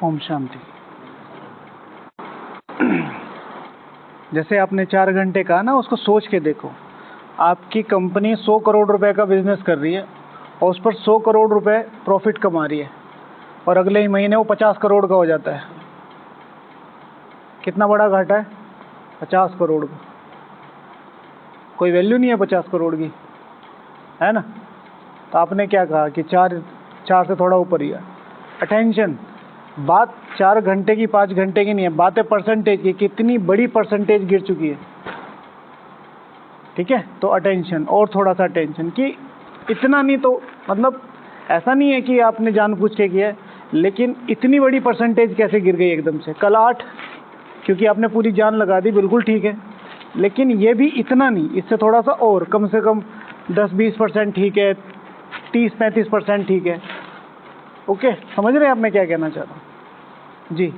ओम शांति। जैसे आपने 4 घंटे कहा ना, उसको सोच के देखो। आपकी कंपनी 100 करोड़ रुपए का बिजनेस कर रही है और उस पर 100 करोड़ रुपए प्रॉफिट कमा रही है और अगले ही महीने वो 50 करोड़ का हो जाता है। कितना बड़ा घाटा है? 50 करोड़ का। कोई वैल्यू नहीं है 50 करोड़ की, है ना? तो आपने क्या कहा कि 4 से थोड़ा ऊपर ही है। अटेंशन, बात 4 घंटे की 5 घंटे की नहीं है, बात है परसेंटेज की। कितनी बड़ी परसेंटेज गिर चुकी है। ठीक है, तो अटेंशन और थोड़ा सा अटेंशन कि इतना नहीं तो मतलब ऐसा नहीं है कि आपने जानबूझ के किया है, लेकिन इतनी बड़ी परसेंटेज कैसे गिर गई एकदम से? कल 8, क्योंकि आपने पूरी जान लगा दी, बिल्कुल ठीक है, लेकिन ये भी इतना नहीं, इससे थोड़ा सा और, कम से कम 10-20% ठीक है, 30-35% ठीक है। ओके, समझ रहे हैं आप मैं क्या कहना चाह रहा हूँ? जी।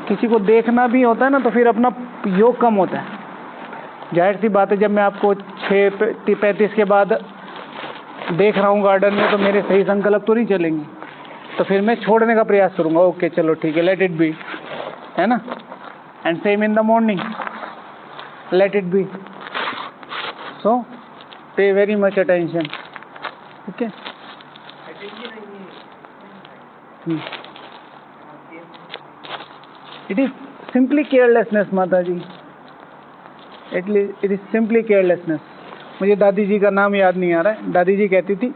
किसी को देखना भी होता है ना, तो फिर अपना योग कम होता है। जाहिर सी बात है, जब मैं आपको 6:35 के बाद देख रहा हूँ गार्डन में, तो मेरे सही संकल्प तो नहीं चलेंगे, तो फिर मैं छोड़ने का प्रयास करूँगा। ओके चलो ठीक है, लेट इट बी, है ना? And same in the morning, let it be. So pay very much attention. Okay, it is simply carelessness माता जी। It is simply carelessness. मुझे दादी जी का नाम याद नहीं आ रहा है। दादी जी कहती थी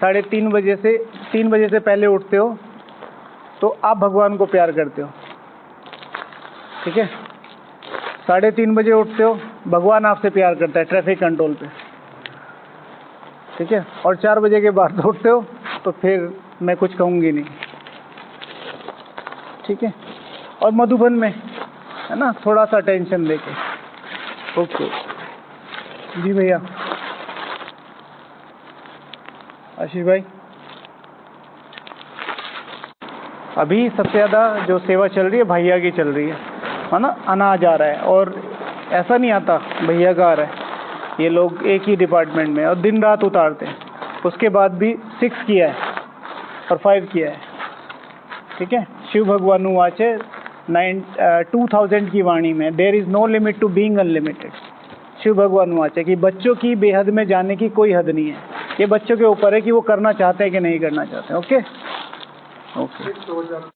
3:30 बजे से 3 बजे से पहले उठते हो तो आप भगवान को प्यार करते हो। ठीक है, 3:30 बजे उठते हो, भगवान आपसे प्यार करता है ट्रैफिक कंट्रोल पे। ठीक है, और 4 बजे के बाद उठते हो तो फिर मैं कुछ कहूँगी नहीं। ठीक है, और मधुबन में, है ना, थोड़ा सा टेंशन देके। ओके जी भैया। आशीष भाई, अभी सबसे ज़्यादा जो सेवा चल रही है भैया की चल रही है ना? अनाज आ रहा है और ऐसा नहीं आता भैया का आ रहा है। ये लोग एक ही डिपार्टमेंट में और दिन रात उतारते हैं। उसके बाद भी 6 किया है और 5 किया है। ठीक है, शिव भगवान वाचे 2000 की वाणी में, there is no limit to being unlimited. Shiv भगवान वाचे कि बच्चों की बेहद में जाने की कोई हद नहीं है। ये बच्चों के ऊपर है कि वो करना चाहते हैं कि नहीं करना चाहते हैं। Okay okay.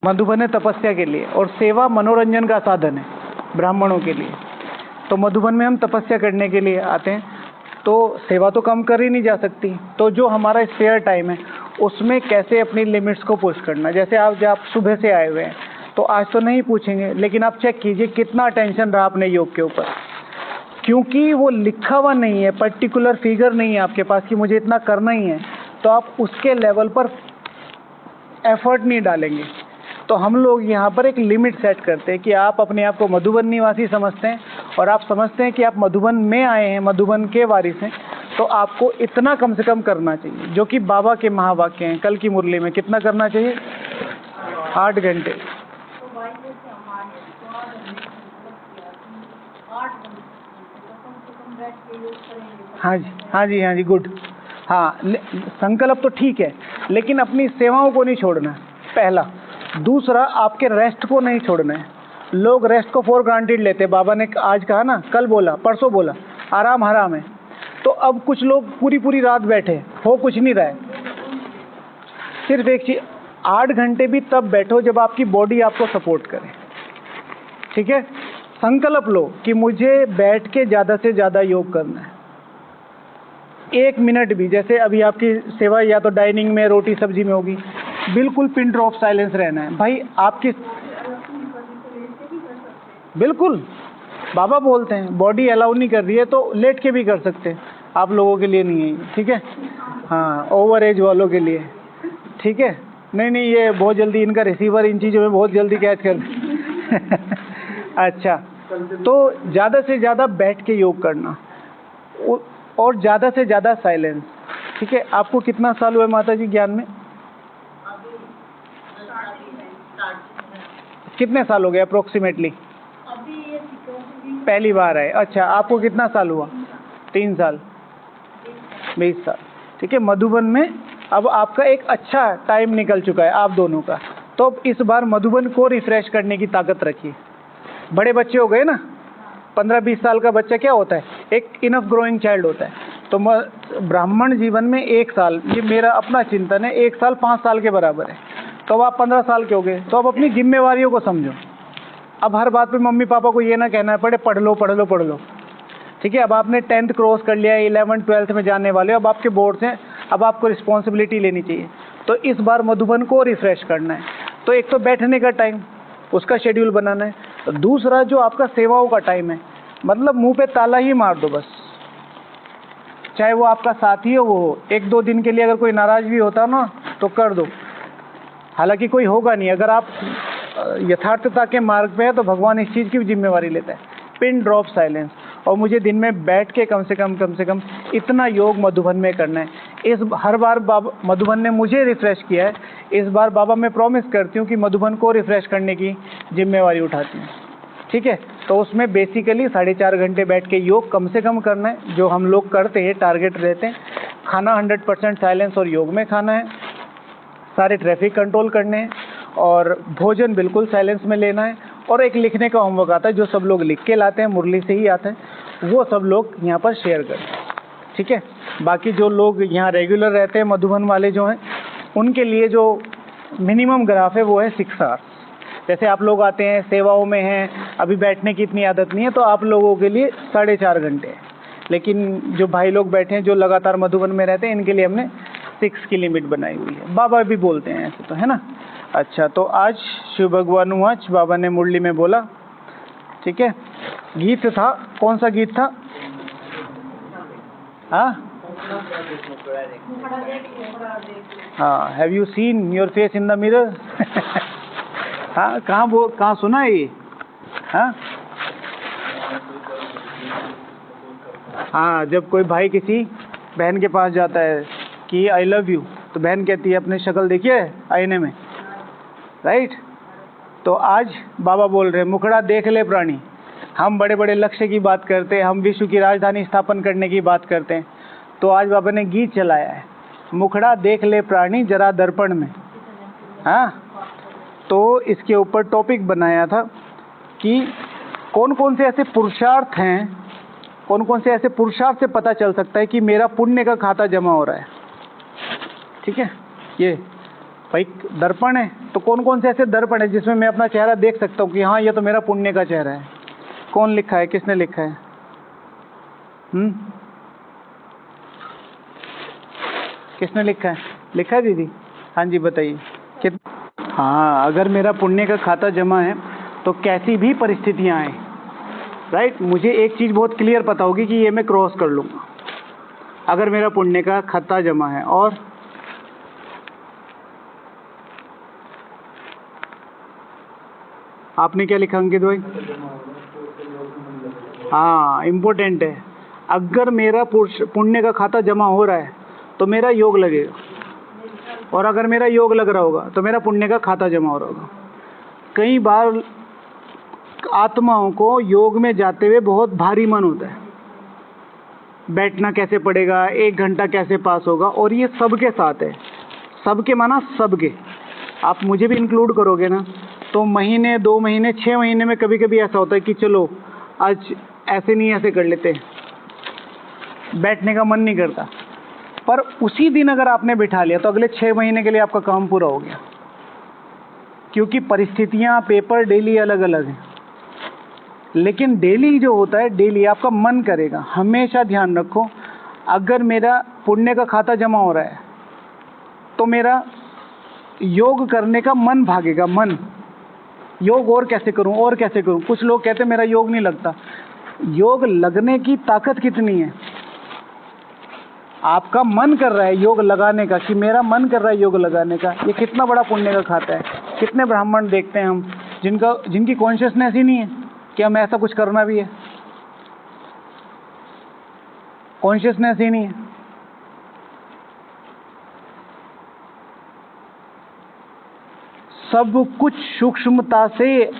मधुबन है तपस्या के लिए और सेवा मनोरंजन का साधन है ब्राह्मणों के लिए। तो मधुबन में हम तपस्या करने के लिए आते हैं, तो सेवा तो कम कर ही नहीं जा सकती। तो जो हमारा स्पेयर टाइम है उसमें कैसे अपनी लिमिट्स को पुश करना। जैसे जब आप सुबह से आए हुए हैं, तो आज तो नहीं पूछेंगे, लेकिन आप चेक कीजिए कितना अटेंशन रहा अपने योग के ऊपर। क्योंकि वो लिखा हुआ नहीं है, पर्टिकुलर फिगर नहीं है आपके पास कि मुझे इतना करना ही है, तो आप उसके लेवल पर एफर्ट नहीं डालेंगे। तो हम लोग यहाँ पर एक लिमिट सेट करते हैं कि आप अपने आप को मधुबन निवासी समझते हैं और आप समझते हैं कि आप मधुबन में आए हैं, मधुबन के वारिस हैं, तो आपको इतना कम से कम करना चाहिए, जो कि बाबा के महावाक्य हैं। कल की मुरली में कितना करना चाहिए? 8 घंटे। हाँ जी हाँ जी हाँ जी, गुड। हाँ, संकल्प तो ठीक है, लेकिन अपनी सेवाओं को नहीं छोड़ना है, पहला। दूसरा, आपके रेस्ट को नहीं छोड़ना है। लोग रेस्ट को फॉर ग्रांटेड लेते हैं। बाबा ने आज कहा ना, कल बोला, परसों बोला, आराम हराम है। तो अब कुछ लोग पूरी पूरी रात बैठे, हो कुछ नहीं रहा है। सिर्फ एक चीज, 8 घंटे भी तब बैठो जब आपकी बॉडी आपको सपोर्ट करे। ठीक है, संकल्प लो कि मुझे बैठ के ज़्यादा से ज़्यादा योग करना है। 1 मिनट भी, जैसे अभी आपकी सेवा या तो डाइनिंग में, रोटी सब्जी में होगी, बिल्कुल पिन ड्रॉप साइलेंस रहना है भाई। आपकी बिल्कुल, बाबा बोलते हैं बॉडी अलाउ नहीं कर रही है तो लेट के भी कर सकते हैं। आप लोगों के लिए नहीं है, ठीक है? हाँ, ओवर एज वालों के लिए, ठीक है? नहीं, ये बहुत जल्दी इनका रिसीवर इन चीज़ों में बहुत जल्दी कैच कर अच्छा, तो ज़्यादा से ज़्यादा बैठ के योग करना और ज़्यादा से ज़्यादा साइलेंस। ठीक है, आपको कितना साल हुआ माता जी ज्ञान में? कितने साल हो गए अप्रोक्सीमेटली? पहली बार है। अच्छा, आपको कितना साल हुआ? 3 साल, 20 साल। ठीक है, मधुबन में अब आपका एक अच्छा टाइम निकल चुका है आप दोनों का, तो अब इस बार मधुबन को रिफ्रेश करने की ताकत रखिए। बड़े बच्चे हो गए ना, 15-20 साल का बच्चा क्या होता है, एक इनफ ग्रोइंग चाइल्ड होता है। तो ब्राह्मण जीवन में 1 साल, ये मेरा अपना चिंतन है, 1 साल 5 साल के बराबर है। तो अब आप 15 साल के हो गए, तो अब अपनी जिम्मेवारियों को समझो। अब हर बात पे मम्मी पापा को ये ना कहना पड़े पढ़ लो पढ़ लो पढ़ लो, ठीक है। अब आपने 10th क्रॉस कर लिया, 11th 12th में जाने वाले हो, अब आपके बोर्ड्स हैं, अब आपको रिस्पॉन्सिबिलिटी लेनी चाहिए। तो इस बार मधुबन को रिफ्रेश करना है। तो एक तो बैठने का टाइम, उसका शेड्यूल बनाना है। तो दूसरा जो आपका सेवाओं का टाइम है, मतलब मुंह पे ताला ही मार दो बस, चाहे वो आपका साथी हो वो हो। 1-2 दिन के लिए अगर कोई नाराज भी होता ना तो कर दो, हालांकि कोई होगा नहीं। अगर आप यथार्थता के मार्ग पे है तो भगवान इस चीज़ की भी जिम्मेवारी लेता है। पिन ड्रॉप साइलेंस, और मुझे दिन में बैठ के कम से कम इतना योग मधुबन में करना है। इस हर बार बाबा मधुबन ने मुझे रिफ्रेश किया है, इस बार बाबा मैं प्रॉमिस करती हूँ कि मधुबन को रिफ्रेश करने की जिम्मेवारी उठाती हूँ, ठीक है। तो उसमें बेसिकली 4.5 घंटे बैठ के योग कम से कम करना है, जो हम लोग करते हैं, टारगेट रहते हैं। खाना 100% साइलेंस और योग में खाना है, सारे ट्रैफिक कंट्रोल करने हैं, और भोजन बिल्कुल साइलेंस में लेना है। और एक लिखने का होमवर्क आता है जो सब लोग लिख के लाते हैं, मुरली से ही आता है, वो सब लोग यहाँ पर शेयर करें, ठीक है। बाकी जो लोग यहाँ रेगुलर रहते हैं मधुबन वाले जो हैं, उनके लिए जो मिनिमम ग्राफ है वो है 6 आवर्स। जैसे आप लोग आते हैं, सेवाओं में हैं, अभी बैठने की इतनी आदत नहीं है, तो आप लोगों के लिए 4.5 घंटे है। लेकिन जो भाई लोग बैठे हैं जो लगातार मधुबन में रहते हैं, इनके लिए हमने 6 की लिमिट बनाई हुई है। बाबा भी बोलते हैं ऐसे तो, है ना। अच्छा, तो आज शिव भगवान वाच बाबा ने मुरली में बोला, ठीक है। गीत था, कौन सा गीत था? हाँ, have you seen your face in the mirror? हाँ, कहाँ सुना है ये? हाँ, जब कोई भाई किसी बहन के पास जाता है कि आई लव यू, तो बहन कहती है अपनी शक्ल देखिए आईने में, राइट। तो आज बाबा बोल रहे हैं मुखड़ा देख ले प्राणी। हम बड़े बड़े लक्ष्य की बात करते हैं, हम विश्व की राजधानी स्थापन करने की बात करते हैं, तो आज बाबा ने गीत चलाया है, मुखड़ा देख ले प्राणी जरा दर्पण में। हाँ, तो इसके ऊपर टॉपिक बनाया था कि कौन कौन से ऐसे पुरुषार्थ हैं, कौन कौन से ऐसे पुरुषार्थ से पता चल सकता है कि मेरा पुण्य का खाता जमा हो रहा है, ठीक है। ये भाई दर्पण है, तो कौन कौन से ऐसे दर्पण है जिसमें मैं अपना चेहरा देख सकता हूँ कि हाँ ये तो मेरा पुण्य का चेहरा है। कौन लिखा है, किसने लिखा है? किसने लिखा है? लिखा है दीदी? हाँ जी बताइए। हाँ, अगर मेरा पुण्य का खाता जमा है तो कैसी भी परिस्थितियाँ आए, राइट, मुझे एक चीज़ बहुत क्लियर पता होगी कि ये मैं क्रॉस कर लूँगा अगर मेरा पुण्य का खाता जमा है। और आपने क्या लिखा अंकित भाई? हाँ, इम्पोर्टेंट है। अगर मेरा पुण्य का खाता जमा हो रहा है तो मेरा योग लगेगा, और अगर मेरा योग लग रहा होगा तो मेरा पुण्य का खाता जमा हो रहा होगा। कई बार आत्माओं को योग में जाते हुए बहुत भारी मन होता है, बैठना कैसे पड़ेगा, 1 घंटा कैसे पास होगा, और ये सबके साथ है। सबके माना सबके, आप मुझे भी इंक्लूड करोगे ना, तो महीने 2 महीने 6 महीने में कभी कभी ऐसा होता है कि चलो आज ऐसे नहीं ऐसे कर लेते, बैठने का मन नहीं करता, पर उसी दिन अगर आपने बिठा लिया तो अगले 6 महीने के लिए आपका काम पूरा हो गया। क्योंकि परिस्थितियाँ, पेपर डेली अलग अलग हैं, लेकिन डेली जो होता है डेली आपका मन करेगा। हमेशा ध्यान रखो, अगर मेरा पुण्य का खाता जमा हो रहा है तो मेरा योग करने का मन भागेगा। मन, योग और कैसे करूं और कैसे करूं। कुछ लोग कहते हैं मेरा योग नहीं लगता। योग लगने की ताकत कितनी है? आपका मन कर रहा है योग लगाने का, कि मेरा मन कर रहा है योग लगाने का, ये कितना बड़ा पुण्य का खाता है। कितने ब्राह्मण देखते हैं हम जिनकी कॉन्शियसनेस ही नहीं है कि हमें ऐसा कुछ करना भी है, कॉन्शियसनेस ही नहीं है। सब कुछ सूक्ष्मता से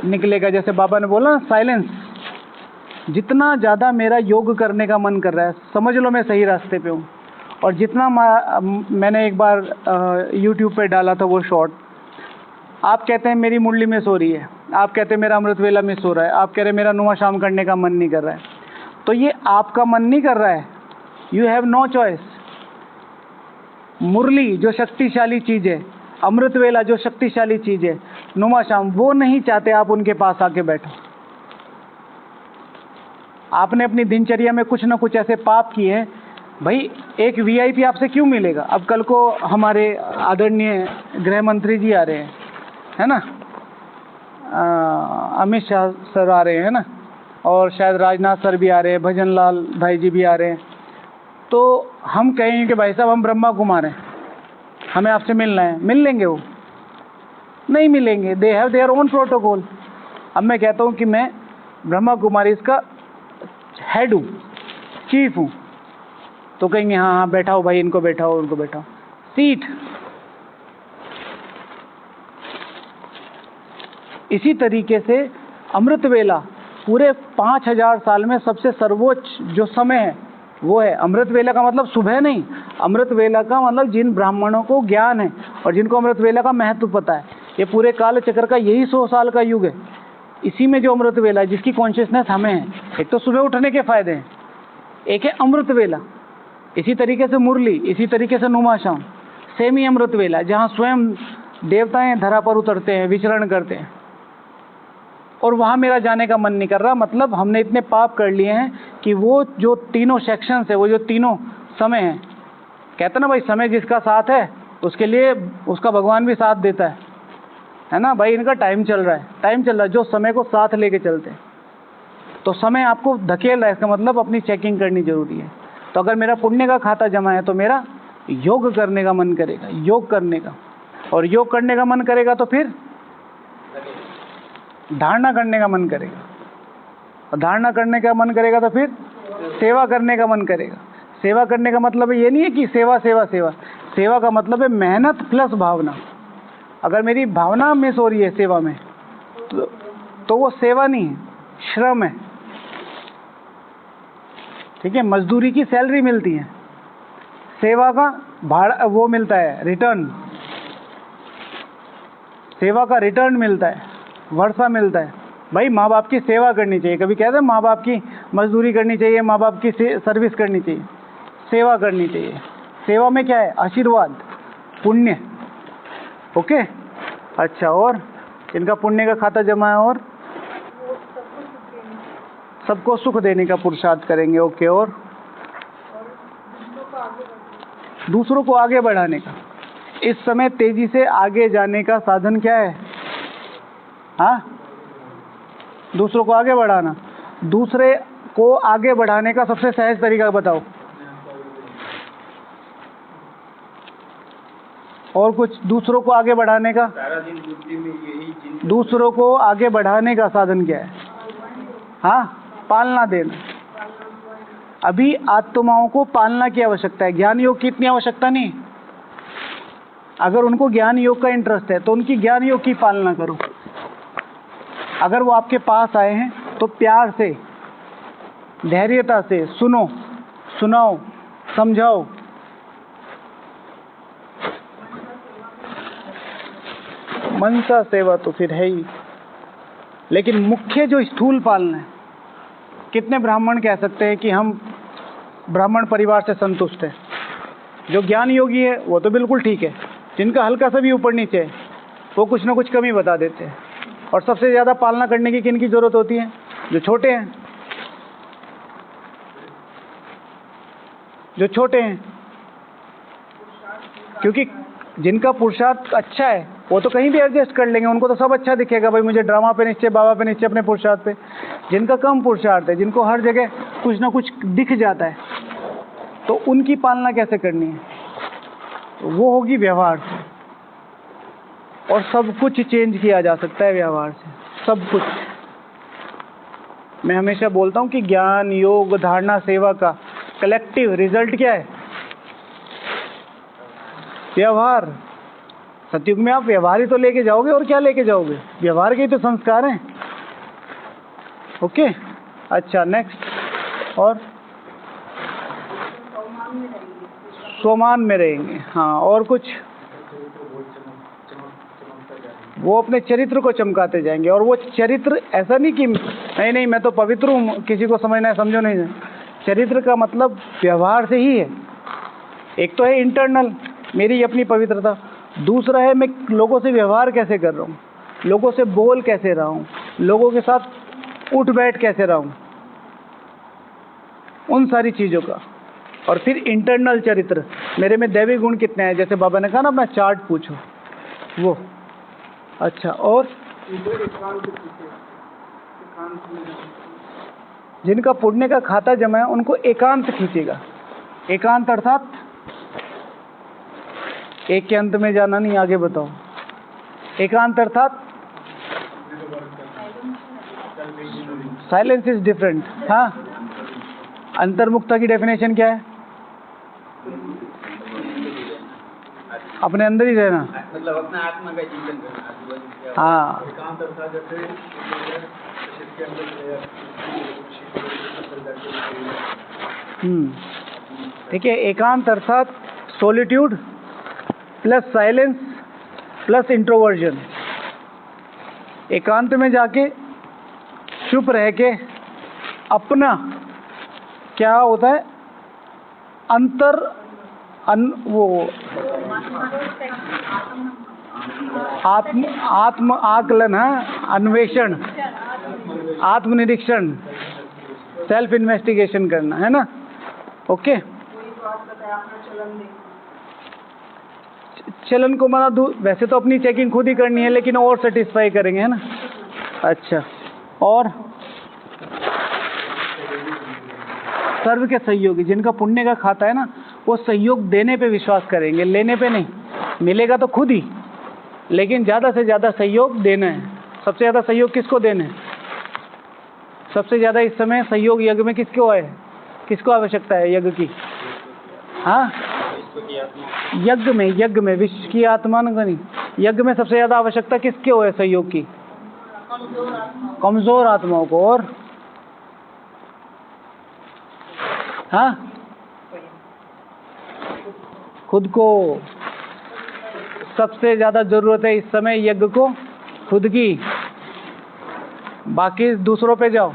निकलेगा। जैसे बाबा ने बोला साइलेंस, जितना ज़्यादा मेरा योग करने का मन कर रहा है, समझ लो मैं सही रास्ते पे हूँ, और जितना मैंने एक बार YouTube पे डाला था वो शॉर्ट, आप कहते हैं मेरी मुरली मिस हो रही है, आप कहते हैं मेरा अमृत वेला मिस हो रहा है, आप कह रहे हैं मेरा नुमा शाम करने का मन नहीं कर रहा है, तो ये आपका मन नहीं कर रहा है, यू हैव नो चॉइस। मुरली जो शक्तिशाली चीज़ है, अमृत वेला जो शक्तिशाली चीज़ है, नुमा शाम, वो नहीं चाहते आप उनके पास आके बैठो। आपने अपनी दिनचर्या में कुछ ना कुछ ऐसे पाप किए हैं, भाई एक वीआईपी आपसे क्यों मिलेगा? अब कल को हमारे आदरणीय गृह मंत्री जी आ रहे हैं, है ना, अमित शाह सर आ रहे हैं ना, और शायद राजनाथ सर भी आ रहे हैं, भजन लाल भाई जी भी आ रहे हैं, तो हम कहेंगे कि भाई साहब हम ब्रह्मा कुमार हैं, हमें आपसे मिलना है, मिल लेंगे? वो नहीं मिलेंगे, they have their own protocol. अब मैं कहता हूँ कि मैं ब्रह्मा कुमारी इसका हेड हूँ, चीफ हूँ, तो कहेंगे हाँ हाँ बैठाओ भाई, इनको बैठाओ, उनको बैठाओ, सीट। इसी तरीके से अमृत वेला पूरे 5000 साल में सबसे सर्वोच्च जो समय है वो है अमृत वेला का मतलब सुबह नहीं, अमृत वेला का मतलब जिन ब्राह्मणों को ज्ञान है और जिनको अमृत वेला का महत्व पता है, ये पूरे काल चक्र का यही 100 साल का युग है। इसी में जो अमृत वेला है जिसकी कॉन्शियसनेस हमें है, एक तो सुबह उठने के फायदे हैं, एक है अमृत वेला, इसी तरीके से मुरली, इसी तरीके से नुमा शाम, सेम ही अमृत वेला जहाँ स्वयं देवताएं धरा पर उतरते हैं, विचरण करते हैं, और वहाँ मेरा जाने का मन नहीं कर रहा। मतलब हमने इतने पाप कर लिए हैं कि वो जो तीनों सेक्शंस है, वो जो तीनों समय हैं, कहते ना भाई समय जिसका साथ है उसके लिए उसका भगवान भी साथ देता है ना भाई। इनका टाइम चल रहा है, टाइम चल रहा है, जो समय को साथ लेके चलते हैं, तो समय आपको धकेल रहा है, इसका मतलब अपनी चेकिंग करनी जरूरी है। तो अगर मेरा पुण्य का खाता जमा है तो मेरा योग करने का मन करेगा, योग करने का, और योग करने का मन करेगा तो फिर धारणा करने का मन करेगा, और धारणा करने का मन करेगा तो फिर सेवा करने का मन करेगा। सेवा करने का मतलब ये नहीं है कि सेवा सेवा सेवा, सेवा का मतलब है मेहनत प्लस भावना। अगर मेरी भावना मिस हो रही है सेवा में तो वो सेवा नहीं है, श्रम है। ठीक है, मजदूरी की सैलरी मिलती है, सेवा का भाड़ा वो मिलता है, रिटर्न, सेवा का रिटर्न मिलता है, वर्षा मिलता है। भाई माँ बाप की सेवा करनी चाहिए, कभी कहते हैं माँ बाप की मजदूरी करनी चाहिए, माँ बाप की सर्विस करनी चाहिए, सेवा करनी चाहिए। सेवा में क्या है? आशीर्वाद, पुण्य। ओके, अच्छा, और इनका पुण्य का खाता जमा है और सबको सुख देने का पुरुषार्थ करेंगे। ओके, और दूसरों को आगे बढ़ाने का। इस समय तेजी से आगे जाने का साधन क्या है? हाँ, दूसरों को आगे बढ़ाना। दूसरे को आगे बढ़ाने का सबसे सहज तरीका बताओ। और कुछ दूसरों को आगे बढ़ाने का, दूसरों को आगे बढ़ाने का साधन क्या है? हाँ, पालना देना। अभी आत्माओं को पालना की आवश्यकता है, ज्ञान योग की इतनी आवश्यकता नहीं। अगर उनको ज्ञान योग का इंटरेस्ट है तो उनकी ज्ञान योग की पालना करो। अगर वो आपके पास आए हैं तो प्यार से, धैर्यता से सुनो, सुनाओ, समझाओ। मनसा सेवा तो फिर है ही, लेकिन मुख्य जो स्थूल पालना है, कितने ब्राह्मण कह सकते हैं कि हम ब्राह्मण परिवार से संतुष्ट हैं? जो ज्ञान योगी है वो तो बिल्कुल ठीक है, जिनका हल्का सा भी ऊपर नीचे है वो कुछ ना कुछ कमी बता देते हैं। और सबसे ज़्यादा पालना करने की किन की ज़रूरत होती है? जो छोटे हैं, जो छोटे हैं, क्योंकि जिनका पुरुषार्थ अच्छा है वो तो कहीं भी एडजस्ट कर लेंगे, उनको तो सब अच्छा दिखेगा, भाई मुझे ड्रामा पे निश्चय, बाबा पे निश्चय, अपने पुरुषार्थ पे। जिनका कम पुरुषार्थ है, जिनको हर जगह कुछ ना कुछ दिख जाता है, तो उनकी पालना कैसे करनी है? तो वो होगी व्यवहार से, और सब कुछ चेंज किया जा सकता है व्यवहार से, सब कुछ। मैं हमेशा बोलता हूँ कि ज्ञान योग धारणा सेवा का कलेक्टिव रिजल्ट क्या है? व्यवहार। सतयुग में आप व्यवहार ही तो लेके जाओगे, और क्या लेके जाओगे? व्यवहार के ही तो संस्कार हैं। ओके, अच्छा, नेक्स्ट। और स्वमान में रहेंगे। हाँ, और कुछ? वो अपने चरित्र को चमकाते जाएंगे। और वो चरित्र ऐसा नहीं कि नहीं नहीं मैं तो पवित्र हूँ, किसी को समझना है समझो नहीं। चरित्र का मतलब व्यवहार से ही है। एक तो है इंटरनल, मेरी अपनी पवित्रता। दूसरा है मैं लोगों से व्यवहार कैसे कर रहा हूँ, लोगों से बोल कैसे रहा हूँ, लोगों के साथ उठ बैठ कैसे रहा हूँ, उन सारी चीज़ों का। और फिर इंटरनल चरित्र, मेरे में दैवी गुण कितने हैं, जैसे बाबा ने कहा ना अपना चार्ट पूछो वो। अच्छा, और जिनका पुण्य का खाता जमा है उनको एकांत खींचेगा। एकांत अर्थात एक के अंत में जाना नहीं, आगे बताओ। एकांत अर्थात साइलेंस इज डिफरेंट। हाँ, अंतर्मुखता की डेफिनेशन क्या है? अपने अंदर ही रहना, मतलब अपना आत्मा का चिंतन करना। हाँ, एकांत अर्थात जैसे ठीक है। एकांत अर्थात solitude plus silence plus introversion. एकांत में जाके चुप रह के अपना क्या होता है वो आत्म आकलन है, अन्वेषण, आत्मनिरीक्षण, सेल्फ इन्वेस्टिगेशन करना है ना। ओके, चलन को मना वैसे तो अपनी चेकिंग खुद ही करनी है, लेकिन और सेटिस्फाई करेंगे, है ना। अच्छा, और सर्व के सहयोगी, जिनका पुण्य का खाता है ना, वो सहयोग देने पे विश्वास करेंगे, लेने पे नहीं। मिलेगा तो खुद ही, लेकिन ज़्यादा से ज़्यादा सहयोग देना है। सबसे ज़्यादा सहयोग किसको देना है? सबसे ज़्यादा इस समय सहयोग यज्ञ में किसको है, किसको आवश्यकता है यज्ञ की? हाँ, यज्ञ में विश्व की आत्मा नहीं, यज्ञ में सबसे ज़्यादा आवश्यकता किसके हो है सहयोग की? कमज़ोर आत्माओं को। और हाँ, खुद को। सबसे ज़्यादा ज़रूरत है इस समय यज्ञ को खुद की, बाकी दूसरों पे जाओ।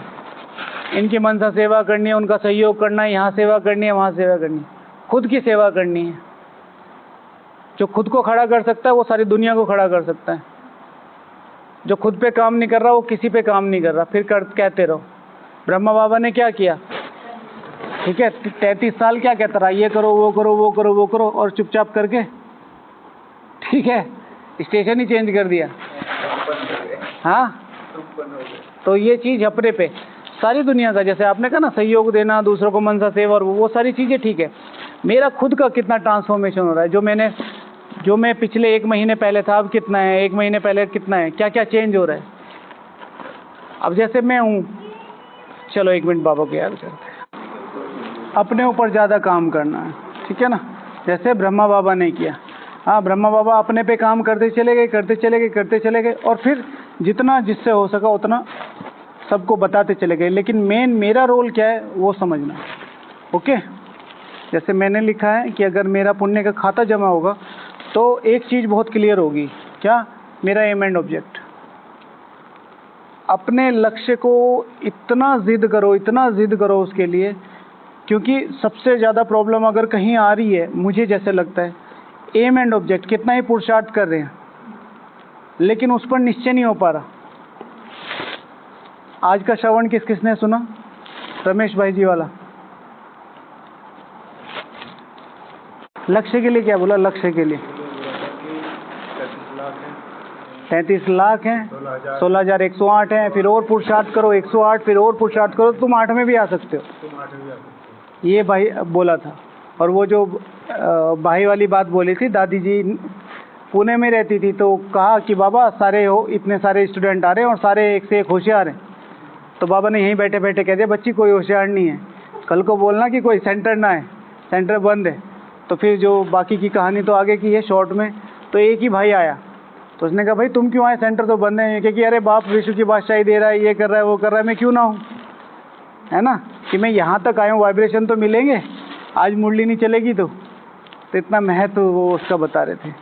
इनकी मनसा सेवा करनी है, उनका सहयोग करना है, यहाँ सेवा करनी है, वहाँ सेवा करनी है, खुद की सेवा करनी है। जो खुद को खड़ा कर सकता है वो सारी दुनिया को खड़ा कर सकता है। जो खुद पे काम नहीं कर रहा वो किसी पे काम नहीं कर रहा, फिर कहते रहो। ब्रह्मा बाबा ने क्या किया? ठीक है, 33 साल क्या कहता रहा, ये करो वो करो वो करो वो करो, और चुपचाप करके ठीक है स्टेशन ही चेंज कर दिया। हाँ, तो ये चीज़ अपने पे सारी दुनिया का, जैसे आपने कहा ना सहयोग देना, दूसरों को मनसा सेवा, और वो सारी चीज़ें ठीक है। मेरा खुद का कितना ट्रांसफॉर्मेशन हो रहा है, जो मैं पिछले 1 महीने पहले था अब कितना है, 1 महीने पहले कितना है, क्या क्या चेंज हो रहा है। अब जैसे मैं हूँ, चलो 1 मिनट बाबा को याद करते हैं। अपने ऊपर ज़्यादा काम करना है, ठीक है ना, जैसे ब्रह्मा बाबा ने किया। हाँ, ब्रह्मा बाबा अपने पे काम करते चले गए, और फिर जितना जिससे हो सका उतना सबको बताते चले गए। लेकिन मेरा रोल क्या है वो समझना। ओके, जैसे मैंने लिखा है कि अगर मेरा पुण्य का खाता जमा होगा तो एक चीज़ बहुत क्लियर होगी, क्या? मेरा एम एंड ऑब्जेक्ट। अपने लक्ष्य को इतना जिद करो उसके लिए, क्योंकि सबसे ज़्यादा प्रॉब्लम अगर कहीं आ रही है, मुझे जैसे लगता है, एम एंड ऑब्जेक्ट कितना ही पुरुषार्थ कर रहे हैं लेकिन उस पर निश्चय नहीं हो पा रहा। आज का श्रवण किसने सुना? रमेश भाई जी वाला। लक्ष्य के लिए क्या बोला? लक्ष्य के लिए 33 लाख हैं, 16,108 हैं, फिर और पुरुषार्थ करो 108, फिर और पुरुषार्थ करो, तुम 8 में भी आ सकते हो। ये भाई बोला था। और वो जो भाई वाली बात बोली थी, दादी जी पुणे में रहती थी, तो कहा कि बाबा सारे इतने सारे स्टूडेंट आ रहे हैं और सारे एक से एक होशियार हैं। तो बाबा ने यहीं बैठे बैठे कह दिया, बच्ची कोई होशियार नहीं है, कल को बोलना कि कोई सेंटर ना है, सेंटर बंद है। तो फिर जो बाकी की कहानी तो आगे की है शॉर्ट में। तो एक ही भाई आया, तो उसने कहा भाई तुम क्यों आए, सेंटर तो बंद है। क्योंकि अरे बाप विश्व की बादशाही दे रहा है, ये कर रहा है वो कर रहा है, मैं क्यों ना हूँ, है ना, कि मैं यहाँ तक आया हूँ, वाइब्रेशन तो मिलेंगे, आज मुरली नहीं चलेगी तो तो इतना महत्व वो उसका बता रहे थे।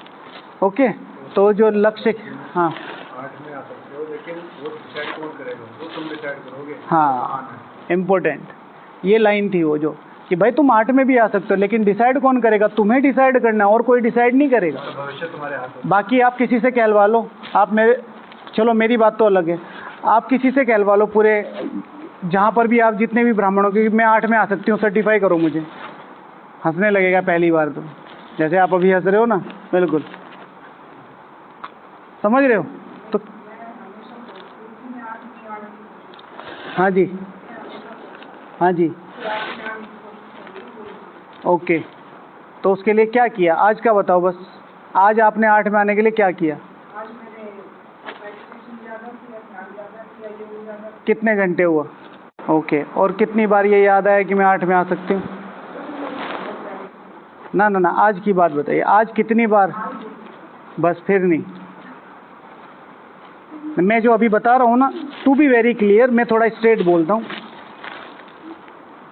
ओके, तो जो लक्ष्य, हाँ 8 में आ सकते हो, लेकिन वो डिसाइड कौन करेगा? वो तुम डिसाइड करोगे। हाँ, इम्पोर्टेंट ये लाइन थी वो, जो कि भाई तुम 8 में भी आ सकते हो, लेकिन डिसाइड कौन करेगा? तुम्हें डिसाइड करना, और कोई डिसाइड नहीं करेगा। तो भविष्य तुम्हारे हाथ में। बाकी आप किसी से कहलवा लो, आप मेरे, चलो मेरी बात तो अलग है, आप किसी से कहलवा लो पूरे जहाँ पर भी आप जितने भी ब्राह्मणों की, मैं 8 में आ सकती हूँ, सर्टिफाई करो मुझे। हंसने लगेगा पहली बार तो, जैसे आप अभी हंस रहे हो ना, बिल्कुल समझ रहे हो तो। हाँ जी, हाँ जी, ओके, तो उसके लिए क्या किया आज का बताओ बस। आज आपने 8 में आने के लिए क्या किया? कितने घंटे हुआ? ओके, और कितनी बार ये याद आया कि मैं 8 में आ सकती हूँ? ना ना ना, आज की बात बताइए, आज कितनी बार? बस, फिर नहीं। मैं जो अभी बता रहा हूँ ना, टू बी वेरी क्लियर, मैं थोड़ा स्ट्रेट बोलता हूँ।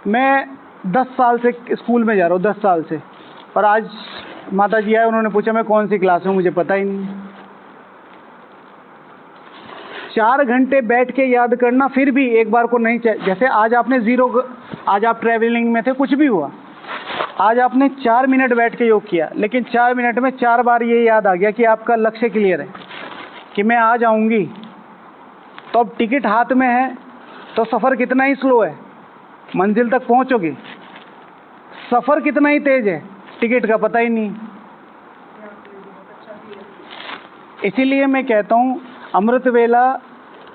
मैं 10 साल से स्कूल में जा रहा हूँ, 10 साल से, और आज माता जी आए, उन्होंने पूछा मैं कौन सी क्लास में, मुझे पता ही नहीं। 4 घंटे बैठ के याद करना, फिर भी एक बार को नहीं जैसे आज आपने आज आप ट्रैवलिंग में थे, कुछ भी हुआ, आज आपने 4 मिनट बैठ के योग किया, लेकिन 4 मिनट में 4 बार ये याद आ गया कि आपका लक्ष्य क्लियर है कि मैं आ जाऊंगी, तो अब टिकट हाथ में है, तो सफ़र कितना ही स्लो है, मंजिल तक पहुंचोगे। सफ़र कितना ही तेज है, टिकट का पता ही नहीं। इसीलिए मैं कहता हूँ अमृत वेला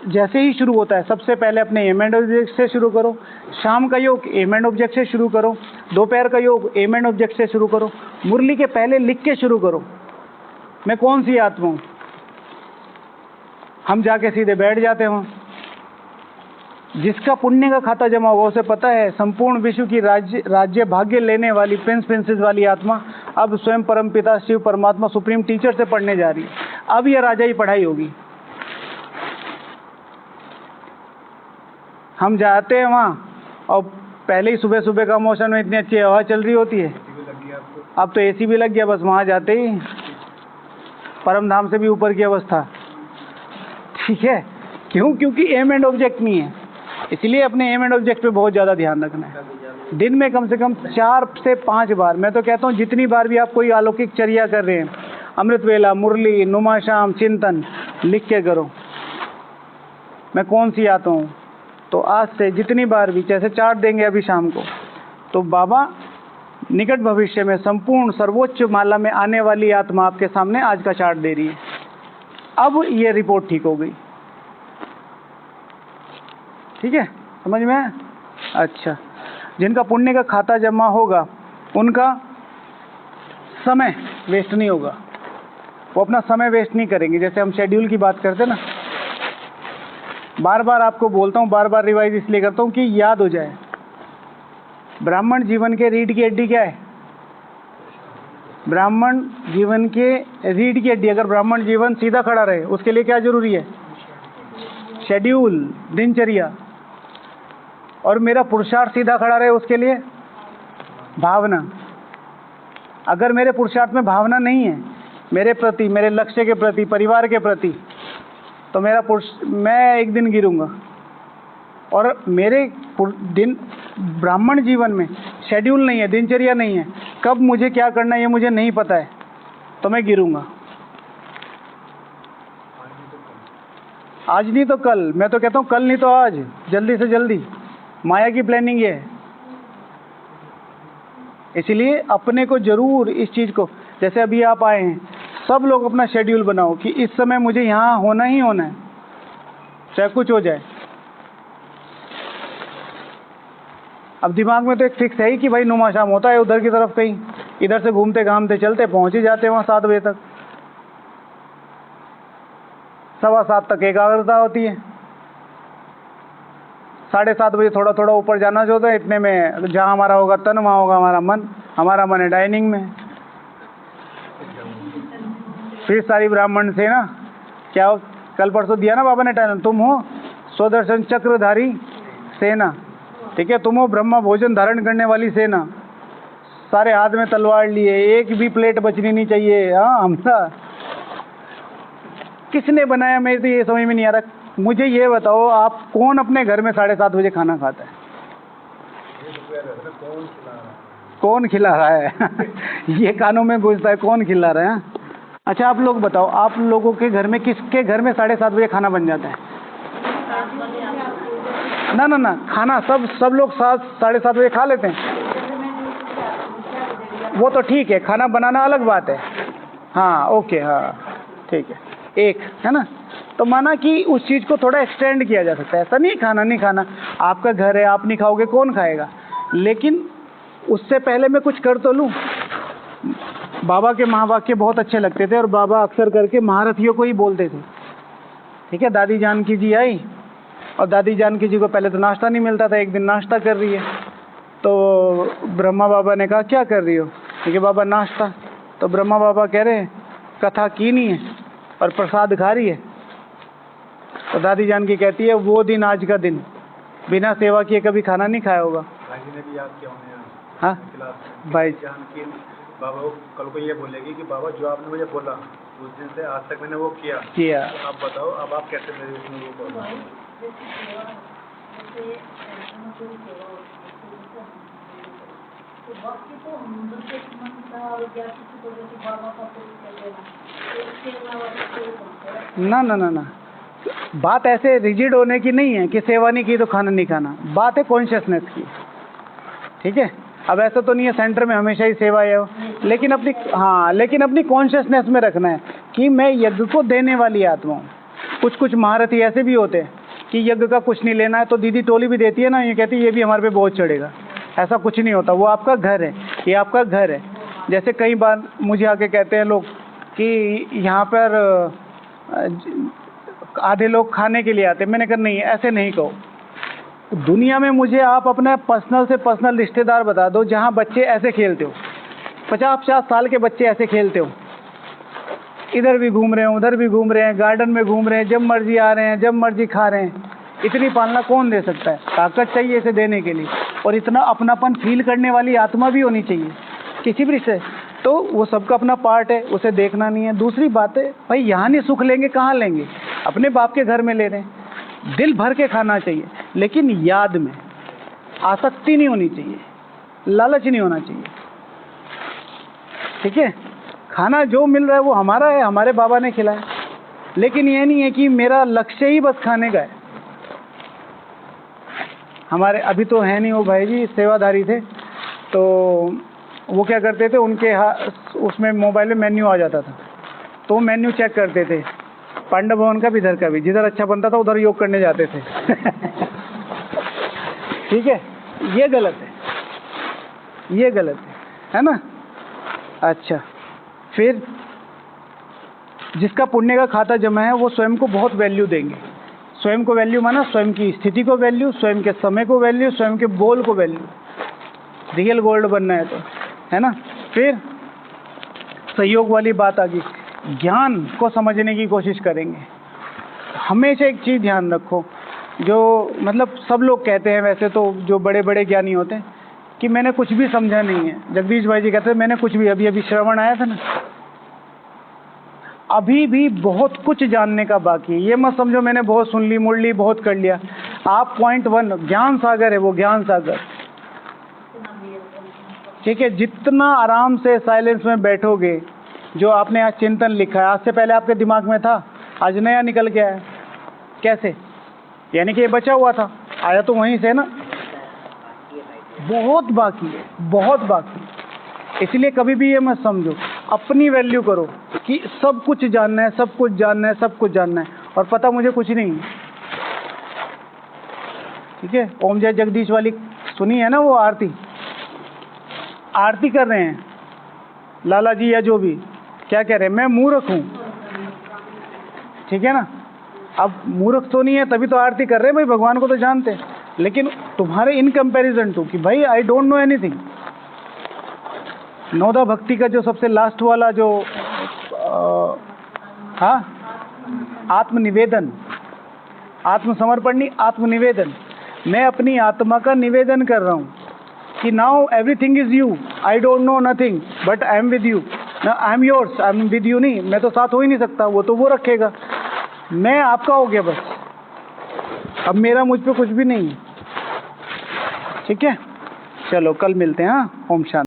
जैसे ही शुरू होता है, सबसे पहले अपने एम एंड ऑब्जेक्ट से शुरू करो। शाम का योग एम एंड ऑब्जेक्ट से शुरू करो। दोपहर का योग एम एंड ऑब्जेक्ट से शुरू करो। मुरली के पहले लिख के शुरू करो, मैं कौन सी आत्मा हूँ। हम जाके सीधे बैठ जाते हैं। जिसका पुण्य का खाता जमा हुआ उसे पता है संपूर्ण विश्व की राज्य भाग्य लेने वाली प्रिंसेस वाली आत्मा अब स्वयं परमपिता शिव परमात्मा सुप्रीम टीचर से पढ़ने जा रही है। अब यह राजा ही पढ़ाई होगी। हम जाते हैं वहाँ और पहले ही सुबह सुबह का मौसम में इतनी अच्छी हवा चल रही होती है, अब तो एसी भी लग गया। बस वहाँ जाते ही परम धाम से भी ऊपर की अवस्था। ठीक है, क्यों? क्योंकि एम एंड ऑब्जेक्ट नहीं है। इसलिए अपने एम एंड ऑब्जेक्ट पे बहुत ज़्यादा ध्यान रखना है। दिन में कम से कम 4 से 5 बार, मैं तो कहता हूँ जितनी बार भी आप कोई अलौकिक चर्या कर रहे हैं, अमृत वेला, मुरली, नुमा शाम, चिंतन, लिख के करो मैं कौन सी आता हूँ। तो आज से जितनी बार भी, जैसे चार्ट देंगे अभी शाम को, तो बाबा निकट भविष्य में संपूर्ण सर्वोच्च माला में आने वाली आत्मा आपके सामने आज का चार्ट दे रही है। अब ये रिपोर्ट ठीक हो गई। ठीक है, समझ में? अच्छा, जिनका पुण्य का खाता जमा होगा उनका समय वेस्ट नहीं होगा, वो अपना समय वेस्ट नहीं करेंगे। जैसे हम शेड्यूल की बात करते ना, बार बार आपको बोलता हूँ, बार बार रिवाइज इसलिए करता हूँ कि याद हो जाए। ब्राह्मण जीवन के रीढ़ की हड्डी क्या है? ब्राह्मण जीवन के रीढ़ की हड्डी, अगर ब्राह्मण जीवन सीधा खड़ा रहे उसके लिए क्या जरूरी है? शेड्यूल, दिनचर्या। और मेरा पुरुषार्थ सीधा खड़ा रहे उसके लिए भावना। अगर मेरे पुरुषार्थ में भावना नहीं है मेरे प्रति, मेरे लक्ष्य के प्रति, परिवार के प्रति, तो मैं एक दिन गिरूंगा। और मेरे ब्राह्मण जीवन में शेड्यूल नहीं है, दिनचर्या नहीं है, कब मुझे क्या करना है ये मुझे नहीं पता है, तो मैं गिरूंगा। आज नहीं तो कल, मैं तो कहता हूँ कल नहीं तो आज, जल्दी से जल्दी। माया की प्लानिंग ये है। इसलिए अपने को जरूर इस चीज़ को, जैसे अभी आप आए हैं, सब लोग अपना शेड्यूल बनाओ कि इस समय मुझे यहाँ होना ही होना है, चाहे कुछ हो जाए। अब दिमाग में तो एक फिक्स है ही कि भाई नुमा शाम होता है उधर की तरफ, कहीं इधर से घूमते घामते चलते पहुँच ही जाते हैं वहाँ 7 बजे तक। 7:15 तक एकाग्रता होती है, 7:30 बजे थोड़ा थोड़ा ऊपर जाना चाहता है। इतने में जहाँ हमारा होगा तन, वहाँ होगा हमारा मन। हमारा मन है डाइनिंग में। फिर सारी ब्राह्मण से ना, क्या कल परसों दिया ना बाबा ने टाइम, तुम हो स्वदर्शन चक्रधारी सेना, ठीक है, तुम हो ब्रह्मा भोजन धारण करने वाली सेना। सारे हाथ में तलवार लिए, एक भी प्लेट बचनी नहीं चाहिए। हाँ हमला किसने बनाया, मेरे तो ये समझ में नहीं आ रहा। मुझे ये बताओ, आप कौन अपने घर में 7:30 बजे खाना खाता है? कौन खिला रहा है? ये कानों में घुसता है, कौन खिला रहा है? अच्छा आप लोग बताओ, आप लोगों के घर में, किसके घर में 7:30 बजे खाना बन जाता है? ना ना ना, खाना सब लोग 7-7:30 बजे खा लेते हैं। वो तो ठीक है, खाना बनाना अलग बात है। हाँ ओके, हाँ ठीक है, एक है ना। तो माना कि उस चीज़ को थोड़ा एक्सटेंड किया जा सकता है। ऐसा नहीं खाना नहीं खाना, आपका घर है, आप नहीं खाओगे कौन खाएगा। लेकिन उससे पहले मैं कुछ कर तो लूँ। बाबा के महावाक्य बहुत अच्छे लगते थे और बाबा अक्सर करके महारथियों को ही बोलते थे। ठीक है, दादी जानकी जी आई और दादी जानकी जी को पहले तो नाश्ता नहीं मिलता था। एक दिन नाश्ता कर रही है तो ब्रह्मा बाबा ने कहा क्या कर रही हो? ठीक है बाबा नाश्ता। तो ब्रह्मा बाबा कह रहे हैं कथा की नहीं है और प्रसाद खा रही है। तो दादी जानकी कहती है वो दिन आज का दिन, बिना सेवा किए कभी खाना नहीं खाया होगा। भाई जी ने भी याद किया उन्हें। हाँ भाई जानकी बाबा कल को ये बोलेगी कि बाबा जो आपने मुझे बोला उस दिन से आज तक मैंने वो किया। तो आप बताओ अब आप कैसे मेरे उसमें वो करो। ना ना ना ना, बात ऐसे रिजिड होने की नहीं है कि सेवा नहीं की तो खाना नहीं खाना। बात है कॉन्शियसनेस की। ठीक है, अब ऐसा तो नहीं है सेंटर में हमेशा ही सेवा है, लेकिन अपनी कॉन्शियसनेस में रखना है कि मैं यज्ञ को देने वाली आत्मा हूँ। कुछ महारथी ऐसे भी होते हैं कि यज्ञ का कुछ नहीं लेना है तो दीदी टोली भी देती है ना, ये कहती है ये भी हमारे पे बोझ चढ़ेगा। ऐसा कुछ नहीं होता, वो आपका घर है, ये आपका घर है। जैसे कई बार मुझे आके कहते हैं लोग कि यहाँ पर आधे लोग खाने के लिए आते हैं। मैंने कहा नहीं, ऐसे नहीं कहो। दुनिया में मुझे आप अपना पर्सनल से पर्सनल रिश्तेदार बता दो जहाँ बच्चे ऐसे खेलते हो, 50-50 साल के बच्चे ऐसे खेलते हो, इधर भी घूम रहे हैं उधर भी घूम रहे हैं, गार्डन में घूम रहे हैं, जब मर्जी आ रहे हैं जब मर्जी खा रहे हैं। इतनी पालना कौन दे सकता है? ताकत चाहिए इसे देने के लिए, और इतना अपनापन फील करने वाली आत्मा भी होनी चाहिए किसी भी रिश्ते। तो वो सबका अपना पार्ट है, उसे देखना नहीं है। दूसरी बात है भाई, यहाँ नहीं सुख लेंगे कहाँ लेंगे? अपने बाप के घर में ले रहे हैं। दिल भर के खाना चाहिए, लेकिन याद में आसक्ति नहीं होनी चाहिए, लालच नहीं होना चाहिए। ठीक है, खाना जो मिल रहा है वो हमारा है, हमारे बाबा ने खिलाया। लेकिन ये नहीं है कि मेरा लक्ष्य ही बस खाने का है। हमारे अभी तो है नहीं वो भाई जी, सेवाधारी थे, तो वो क्या करते थे, उनके उसमें मोबाइल में मेन्यू आ जाता था, तो मेन्यू चेक करते थे, पांडव भवन का भी इधर का भी, जिधर अच्छा बनता था उधर योग करने जाते थे। ठीक है, ये गलत है, ये गलत है ना। अच्छा, फिर जिसका पुण्य का खाता जमा है वो स्वयं को बहुत वैल्यू देंगे। स्वयं को वैल्यू माना स्वयं की स्थिति को वैल्यू, स्वयं के समय को वैल्यू, स्वयं के बोल को वैल्यू। रियल गोल्ड बनना है तो, है ना। फिर सहयोग वाली बात आ गई, ज्ञान को समझने की कोशिश करेंगे। हमेशा एक चीज़ ध्यान रखो, जो मतलब सब लोग कहते हैं वैसे तो, जो बड़े बड़े ज्ञानी होते हैं, कि मैंने कुछ भी समझा नहीं है। जगदीश भाई जी कहते हैं मैंने कुछ भी, अभी श्रवण आया था ना, अभी भी बहुत कुछ जानने का बाकी है। ये मत समझो मैंने बहुत सुन ली मुड़ ली बहुत कर लिया। आप पॉइंट 1 ज्ञान सागर है, वो ज्ञान सागर। ठीक है, जितना आराम से साइलेंस में बैठोगे, जो आपने आज चिंतन लिखा है, आज से पहले आपके दिमाग में था, आज नया निकल के आया। कैसे? यानी कि ये बचा हुआ था, आया तो वहीं से ना। बहुत बाकी है, बहुत बाकी। इसलिए कभी भी ये मत समझो, अपनी वैल्यू करो कि सब कुछ जानना है, सब कुछ जानना है, सब कुछ जानना है, और पता मुझे कुछ नहीं। ठीक है, ओम जय जगदीश वाली सुनी है ना, वो आरती कर रहे हैं लाला जी या जो भी, क्या कह रहे हैं, मैं मूर्ख हूँ। ठीक है ना, अब मूर्ख तो नहीं है तभी तो आरती कर रहे हैं भाई, भगवान को तो जानते हैं। लेकिन तुम्हारे इन कंपैरिजन टू कि भाई I don't know anything. Nauda भक्ति का जो सबसे लास्ट वाला जो आत्मनिवेदन, आत्मसमर्पण नहीं, आत्मनिवेदन। मैं अपनी आत्मा का निवेदन कर रहा हूँ कि now everything is you, I don't know nothing but I am with you, I am yours, I am with you नहीं, मैं तो साथ हो ही नहीं सकता, वो तो वो रखेगा, मैं आपका हो गया बस, अब मेरा मुझ पे कुछ भी नहीं है। ठीक है, चलो कल मिलते हैं। हाँ, ओम शांति।